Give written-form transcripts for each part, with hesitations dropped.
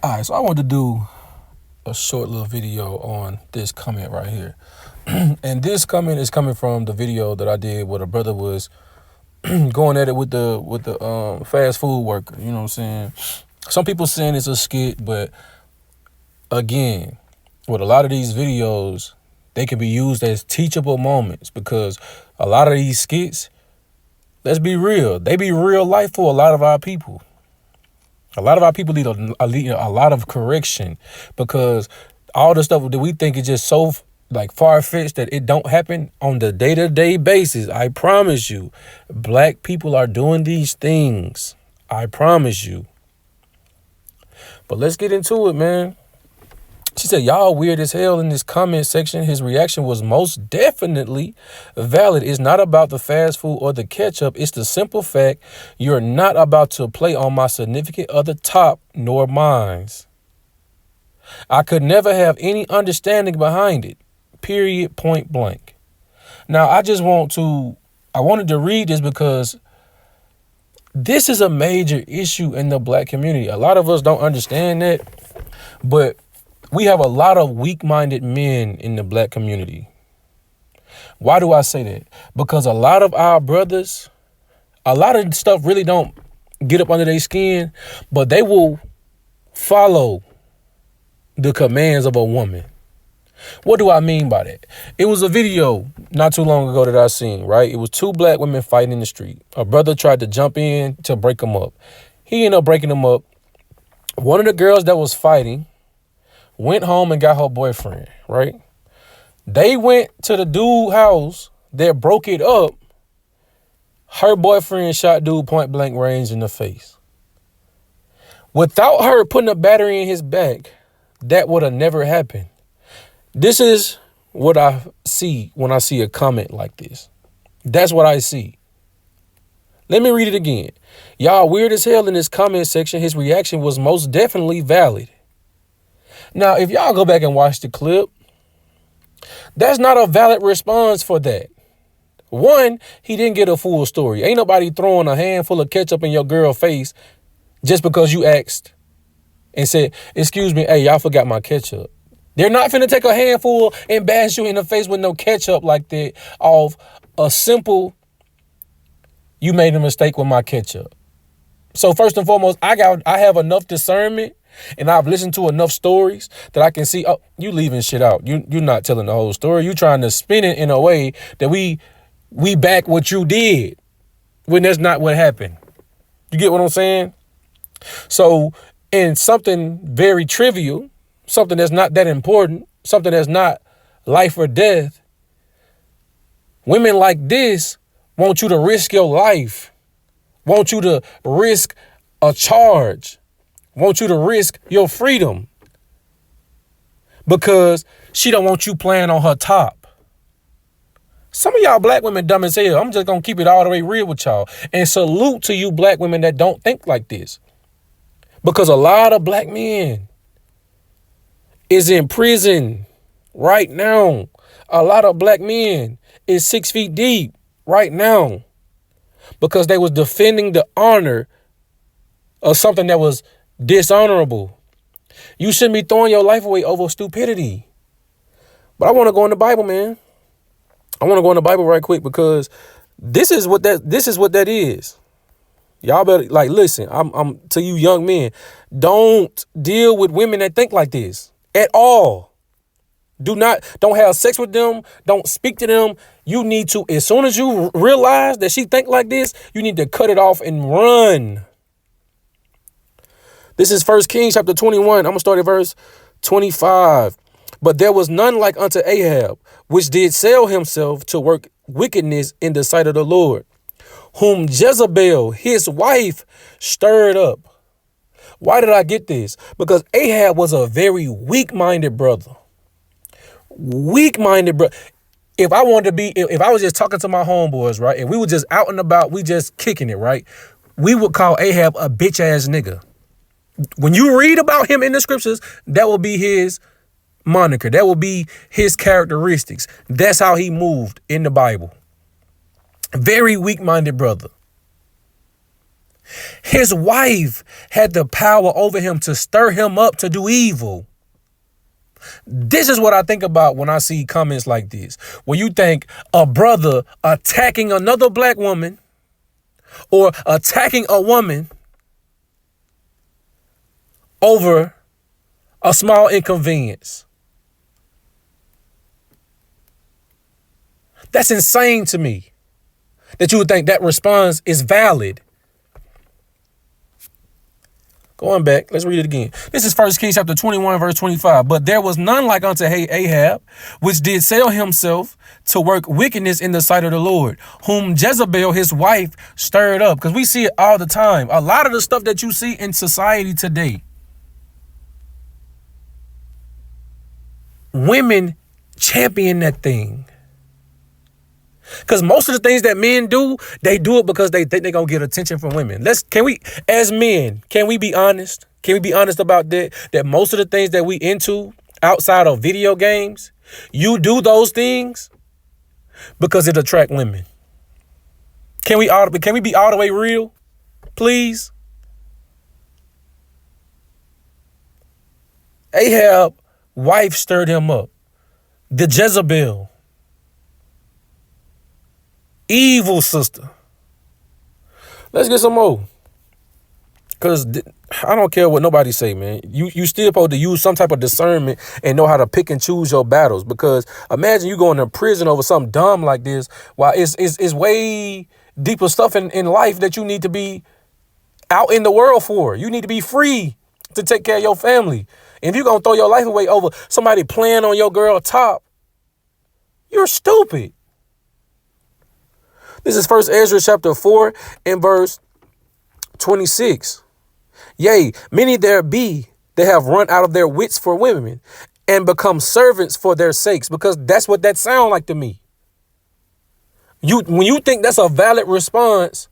All right, so I want to do a short little video on this comment right here. And this comment is coming from the video that I did where the brother was going at it with the fast food worker. You know what I'm saying? Some people saying it's a skit, but again, with a lot of these videos, they can be used as teachable moments because a lot of these skits, let's be real, they be real life for a lot of our people. A lot of our people need a lot of correction because all the stuff that we think is just so like far-fetched that it don't happen on the day-to-day basis. I promise you, black people are doing these things. I promise you. But let's get into it, man. She said, y'all weird as hell in this comment section. His reaction was most definitely valid. It's not about the fast food or the ketchup. It's the simple fact you're not about to play on my significant other top nor mine's. I could never have any understanding behind it. Period. Point blank. Now, I wanted to read this because this is a major issue in the black community. A lot of us don't understand that, but we have a lot of weak-minded men in the black community. Why do I say that? Because a lot of our brothers, a lot of stuff really don't get up under their skin, but they will follow the commands of a woman. What do I mean by that? It was a video not too long ago that I seen, right? It was two black women fighting in the street. A brother tried to jump in to break them up. He ended up breaking them up. One of the girls that was fighting went home and got her boyfriend, right? They went to the dude house that broke it up. Her boyfriend shot dude point blank range in the face. Without her putting a battery in his back, that would have never happened. This is what I see when I see a comment like this. That's what I see. Let me read it again. Y'all weird as hell in this comment section. His reaction was most definitely valid. Now, if y'all go back and watch the clip, that's not a valid response for that. One, he didn't get a full story. Ain't nobody throwing a handful of ketchup in your girl's face just because you asked and said, excuse me, hey, y'all forgot my ketchup. They're not finna take a handful and bash you in the face with no ketchup like that off a simple, you made a mistake with my ketchup. So first and foremost, I have enough discernment and I've listened to enough stories that I can see, oh, you leaving shit out. You're not telling the whole story. You trying to spin it in a way that we back what you did when that's not what happened. You get what I'm saying? So in something very trivial, something that's not that important, something that's not life or death, women like this want you to risk your life, want you to risk a charge, want you to risk your freedom because she don't want you playing on her top. Some of y'all black women dumb as hell. I'm just going to keep it all the way real with y'all and salute to you black women that don't think like this, because a lot of black men is in prison right now. A lot of black men is 6 feet deep right now because they was defending the honor of something that was dishonorable. You shouldn't be throwing your life away over stupidity. But I want to go in the Bible, man. I want to go in the Bible right quick because this is what that is. Y'all better listen. I'm to you young men. Don't deal with women that think like this at all. Don't have sex with them. Don't speak to them. You need to, as soon as you realize that she think like this, you need to cut it off and run. This is 1 Kings chapter 21. I'm going to start at verse 25. But there was none like unto Ahab, which did sell himself to work wickedness in the sight of the Lord, whom Jezebel, his wife, stirred up. Why did I get this? Because Ahab was a very weak-minded brother. Weak-minded brother. If I was just talking to my homeboys, right, and we were just out and about, we just kicking it, right, we would call Ahab a bitch-ass nigga. When you read about him in the scriptures, that will be his moniker. That will be his characteristics. That's how he moved in the Bible. Very weak-minded brother. His wife had the power over him to stir him up to do evil. This is what I think about when I see comments like this, where you think a brother attacking another black woman or attacking a woman over a small inconvenience. That's insane to me, that you would think that response is valid. Going back, let's read it again. This is 1 Kings chapter 21, verse 25. But there was none like unto Ahab, which did sell himself to work wickedness in the sight of the Lord, whom Jezebel, his wife, stirred up. Because we see it all the time. A lot of the stuff that you see in society today, women champion that thing. Because most of the things that men do, they do it because they think they're going to get attention from women. As men, can we be honest? Can we be honest about that? That most of the things that we into outside of video games, you do those things because it attract women. Can we be all the way real? Please. Ahab, wife stirred him up. The Jezebel. Evil sister. Let's get some more. Because I don't care what nobody say, man. You still supposed to use some type of discernment and know how to pick and choose your battles. Because imagine you going to prison over something dumb like this. While it's way deeper stuff in life that you need to be out in the world for. You need to be free to take care of your family. And if you're going to throw your life away over somebody playing on your girl top, you're stupid. This is 1 Ezra chapter 4 and verse 26. Yea, many there be that have run out of their wits for women and become servants for their sakes, because that's what that sound like to me. When you think that's a valid response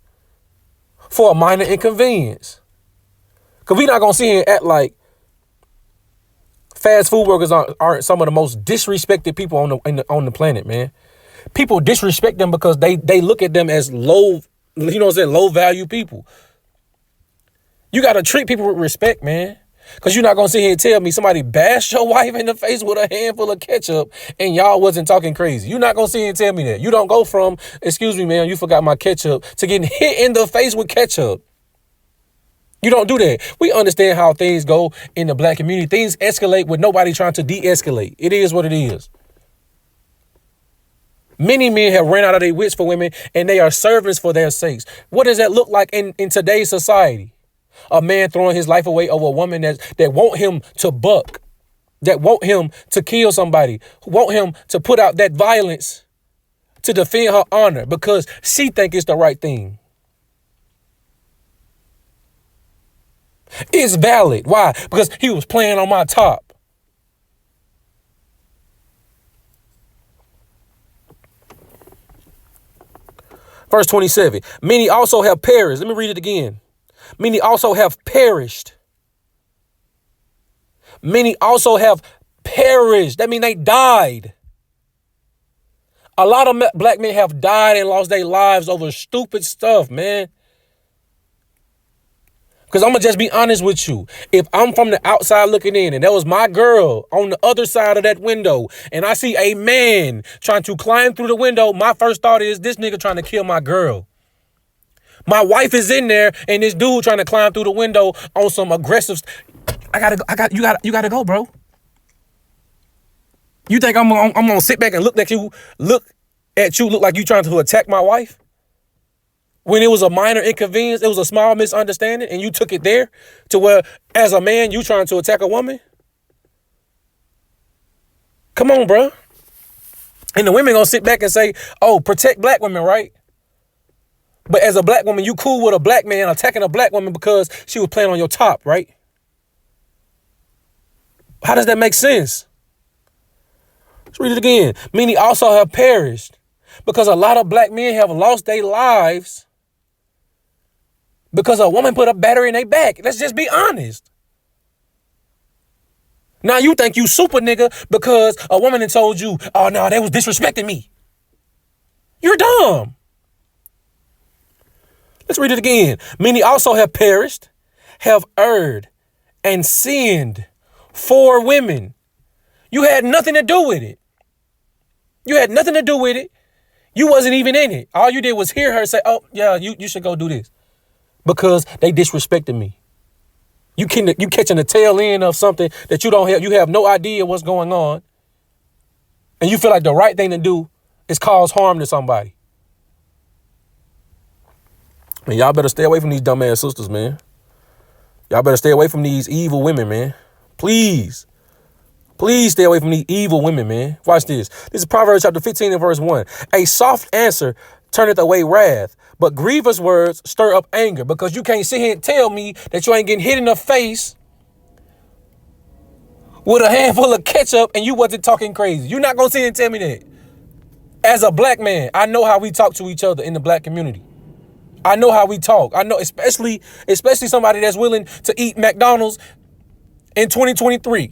for a minor inconvenience, because we're not going to sit here and act like fast food workers aren't some of the most disrespected people on the planet, man. People disrespect them because they look at them as low, low value people. You got to treat people with respect, man. Because you're not going to sit here and tell me somebody bashed your wife in the face with a handful of ketchup and y'all wasn't talking crazy. You're not going to sit here and tell me that. You don't go from, excuse me, man, you forgot my ketchup, to getting hit in the face with ketchup. You don't do that. We understand how things go in the black community. Things escalate with nobody trying to de-escalate. It is what it is. Many men have ran out of their wits for women, and they are servants for their sakes. What does that look like in today's society? A man throwing his life away over a woman that want him to buck, that want him to kill somebody, want him to put out that violence to defend her honor because she think it's the right thing. It's valid. Why? Because he was playing on my top. Verse 27, many also have perished. Let me read it again. Many also have perished. Many also have perished. That means they died. A lot of black men have died and lost their lives over stupid stuff, man. Because I'm going to just be honest with you. If I'm from the outside looking in and that was my girl on the other side of that window and I see a man trying to climb through the window, my first thought is this nigga trying to kill my girl. My wife is in there and this dude trying to climb through the window on some aggressive. You gotta go, bro. You think I'm going to sit back and look like you look like you trying to attack my wife? When it was a minor inconvenience, it was a small misunderstanding, and you took it there to where, as a man, you trying to attack a woman? Come on, bro. And the women gonna sit back and say, oh, protect black women, right? But as a black woman, you cool with a black man attacking a black woman because she was playing on your top, right? How does that make sense? Let's read it again. Many also have perished because a lot of black men have lost their lives because a woman put a battery in their back. Let's just be honest. Now you think you super nigga because a woman had told you, oh no, they was disrespecting me. You're dumb. Let's read it again. Many also have perished, have erred, and sinned for women. You had nothing to do with it. You had nothing to do with it. You wasn't even in it. All you did was hear her say, oh, yeah, you should go do this. Because they disrespected me. You catching the tail end of something that you don't have. You have no idea what's going on. And you feel like the right thing to do is cause harm to somebody. Man, y'all better stay away from these dumbass sisters, man. Y'all better stay away from these evil women, man. Please. Please stay away from these evil women, man. Watch this. This is Proverbs chapter 15 and verse 1. A soft answer turneth away wrath, but grievous words stir up anger. Because you can't sit here and tell me that you ain't getting hit in the face with a handful of ketchup and you wasn't talking crazy. You're not going to sit here and tell me that. As a black man, I know how we talk to each other in the black community. I know how we talk. I know, especially somebody that's willing to eat McDonald's in 2023.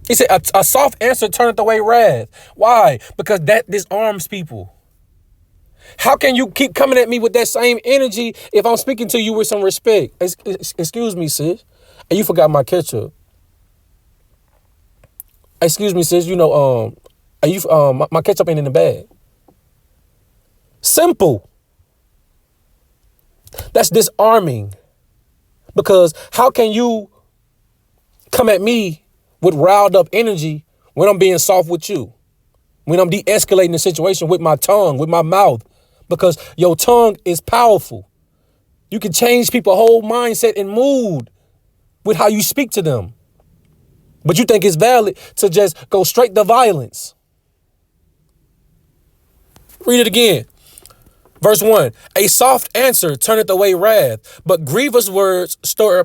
He said, a soft answer turneth away wrath. Why? Because that disarms people. How can you keep coming at me with that same energy if I'm speaking to you with some respect? Excuse me, sis. And you forgot my ketchup. Excuse me, sis. My ketchup ain't in the bag. Simple. That's disarming. Because how can you come at me with riled up energy when I'm being soft with you? When I'm de-escalating the situation with my tongue, with my mouth? Because your tongue is powerful. You can change people's whole mindset and mood with how you speak to them. But you think it's valid to just go straight to violence. Read it again. Verse 1, a soft answer turneth away wrath, but grievous words stir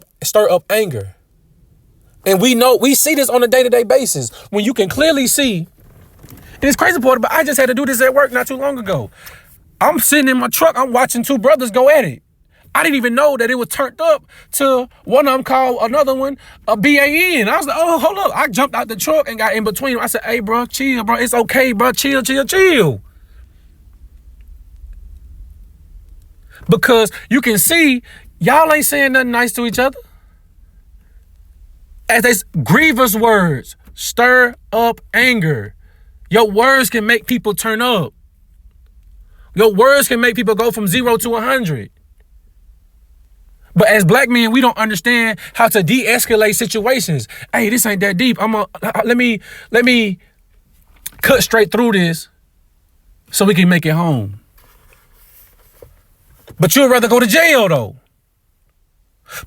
up anger. And we see this on a day-to-day basis when you can clearly see. And it's crazy part, but I just had to do this at work not too long ago. I'm sitting in my truck. I'm watching two brothers go at it. I didn't even know that it was turned up to one of them called another one a BAN. I was like, oh, hold up. I jumped out the truck and got in between them. I said, hey, bro, chill, bro. It's okay, bro. Chill. Because you can see y'all ain't saying nothing nice to each other. As they grievous words stir up anger. Your words can make people turn up. Your words can make people go from 0 to 100. But as black men, we don't understand how to de-escalate situations. Hey, this ain't that deep. Let me cut straight through this so we can make it home. But you'd rather go to jail, though.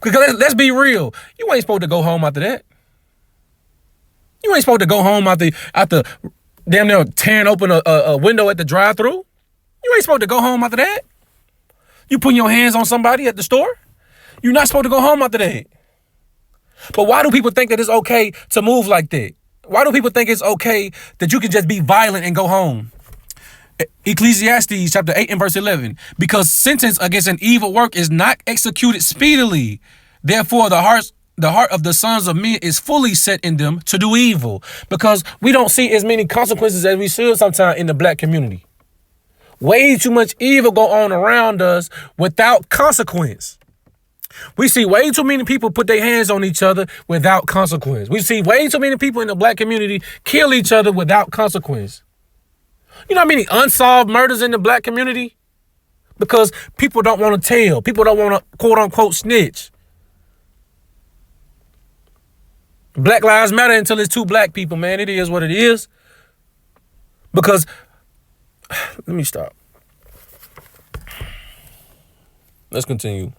Because let's be real. You ain't supposed to go home after that. You ain't supposed to go home after damn near tearing open a window at the drive-thru. You ain't supposed to go home after that. You putting your hands on somebody at the store. You're not supposed to go home after that. But why do people think that it's okay to move like that? Why do people think it's okay that you can just be violent and go home? Ecclesiastes chapter 8 and verse 11. Because sentence against an evil work is not executed speedily. Therefore, the heart of the sons of men is fully set in them to do evil. Because we don't see as many consequences as we should sometimes in the black community. Way too much evil go on around us without consequence. We see way too many people put their hands on each other without consequence. We see way too many people in the black community kill each other without consequence. You know how many unsolved murders in the black community? Because people don't want to tell. People don't want to, quote unquote, snitch. Black lives matter until it's two black people, man. It is what it is. Because, let me stop. Let's continue.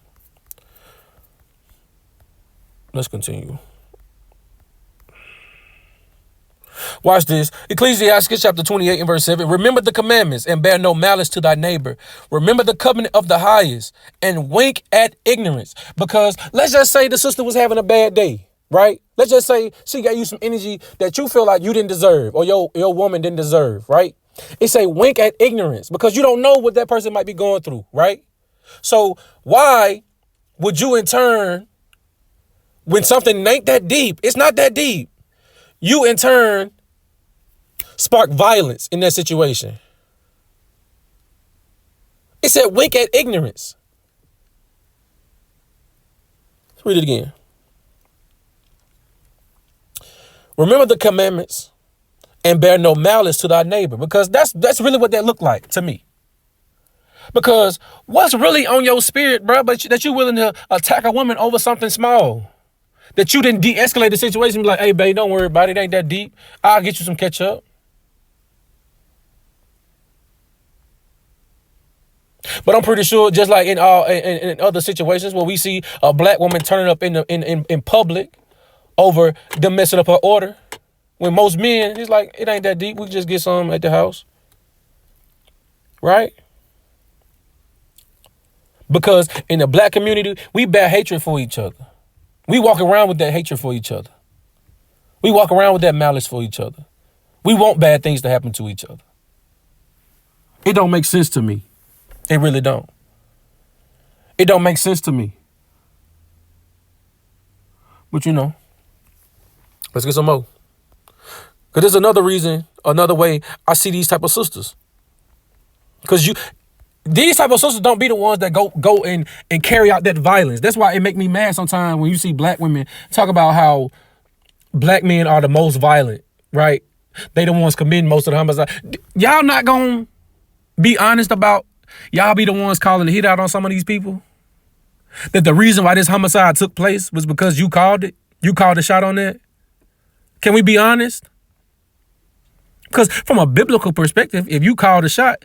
Watch this. Ecclesiastes chapter 28 and verse 7. Remember the commandments and bear no malice to thy neighbor. Remember the covenant of the highest and wink at ignorance. Because let's just say the sister was having a bad day, right? Let's just say she gave you some energy that you feel like you didn't deserve or your woman didn't deserve, right? It's a wink at ignorance because you don't know what that person might be going through, right? So why would you in turn, when something ain't that deep, it's not that deep, you in turn spark violence in that situation? It said wink at ignorance. Let's read it again. Remember the commandments and bear no malice to thy neighbor, because that's really what that looked like to me. Because what's really on your spirit, bro, but that you're willing to attack a woman over something small? That you didn't de-escalate the situation, be like, hey, babe, don't worry about it. It ain't that deep. I'll get you some ketchup. But I'm pretty sure, just like in other situations where we see a black woman turning up in public over them messing up her order, when most men, it's like, it ain't that deep. We can just get some at the house. Right? Because in the black community, we bear hatred for each other. We walk around with that hatred for each other. We walk around with that malice for each other. We want bad things to happen to each other. It don't make sense to me. It really don't. It don't make sense to me. But let's get some more. Because there's another reason, another way I see these type of sisters. Because these type of sisters don't be the ones that go and carry out that violence. That's why it make me mad sometimes when you see black women talk about how black men are the most violent, right? They the ones committing most of the homicide. Y'all not gonna be honest about y'all be the ones calling the hit out on some of these people? That the reason why this homicide took place was because you called it? You called the shot on that? Can we be honest? Because from a biblical perspective, if you called a shot,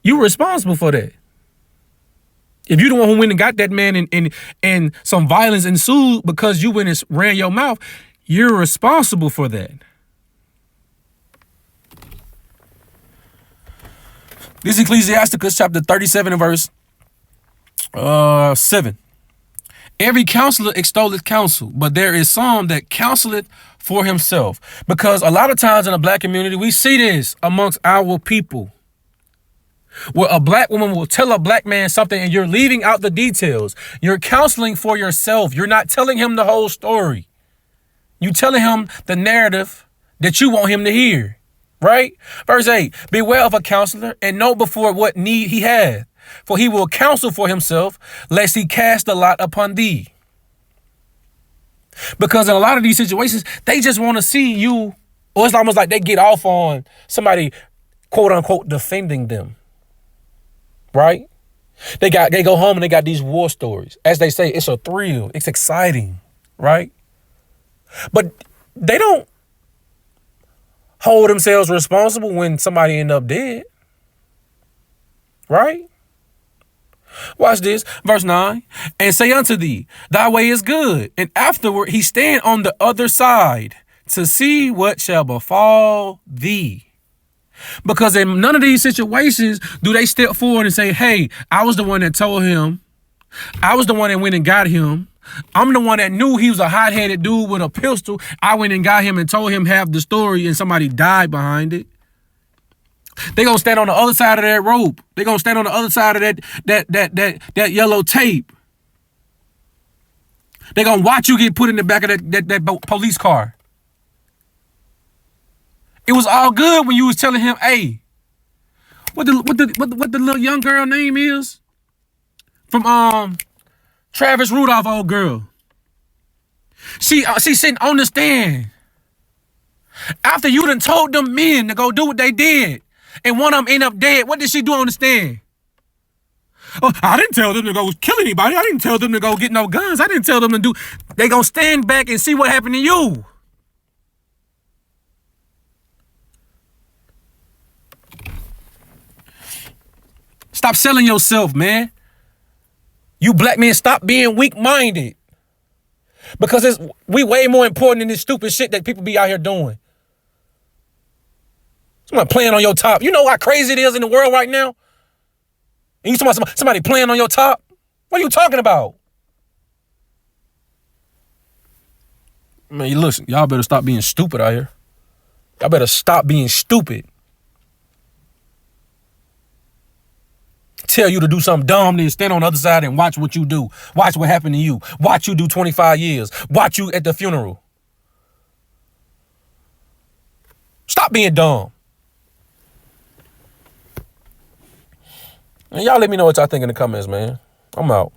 you're responsible for that. If you're the one who went and got that man and some violence ensued because you went and ran your mouth, you're responsible for that. This is Ecclesiasticus chapter 37 and verse 7. Every counselor extolleth counsel, but there is some that counseleth for himself. Because a lot of times in the black community, we see this amongst our people, where a black woman will tell a black man something and you're leaving out the details. You're counseling for yourself. You're not telling him the whole story. You're telling him the narrative that you want him to hear. Right? Verse 8, beware of a counselor and know before what need he hath, for he will counsel for himself, lest he cast a lot upon thee. Because in a lot of these situations, they just want to see you, or it's almost like they get off on somebody, quote unquote, defending them. Right? They go home and they got these war stories. As they say, it's a thrill. It's exciting. Right? But they don't hold themselves responsible when somebody end up dead. Right? Watch this. Verse 9. And say unto thee, thy way is good. And afterward he stand on the other side to see what shall befall thee. Because in none of these situations do they step forward and say, hey, I was the one that told him. I was the one that went and got him. I'm the one that knew he was a hot-headed dude with a pistol. I went and got him and told him half the story and somebody died behind it. They gonna stand on the other side of that rope. They gonna stand on the other side of that yellow tape. They gonna watch you get put in the back of that police car. It was all good when you was telling him, hey, what the little young girl name is from Travis Rudolph, old girl. She sitting on the stand after you done told them men to go do what they did, and one of them end up dead. What did she do on the stand? Oh, I didn't tell them to go kill anybody. I didn't tell them to go get no guns. I didn't tell them to do. They gonna stand back and see what happened to you. Stop selling yourself, man. You black men, stop being weak-minded. Because we way more important than this stupid shit that people be out here doing. Somebody playing on your top. You know how crazy it is in the world right now? And you talking about somebody playing on your top? What are you talking about? Man, you listen, y'all better stop being stupid out here. Y'all better stop being stupid. Tell you to do something dumb, then stand on the other side and watch what you do. Watch what happened to you. Watch you do 25 years. Watch you at the funeral. Stop being dumb. And y'all let me know what y'all think in the comments, man. I'm out.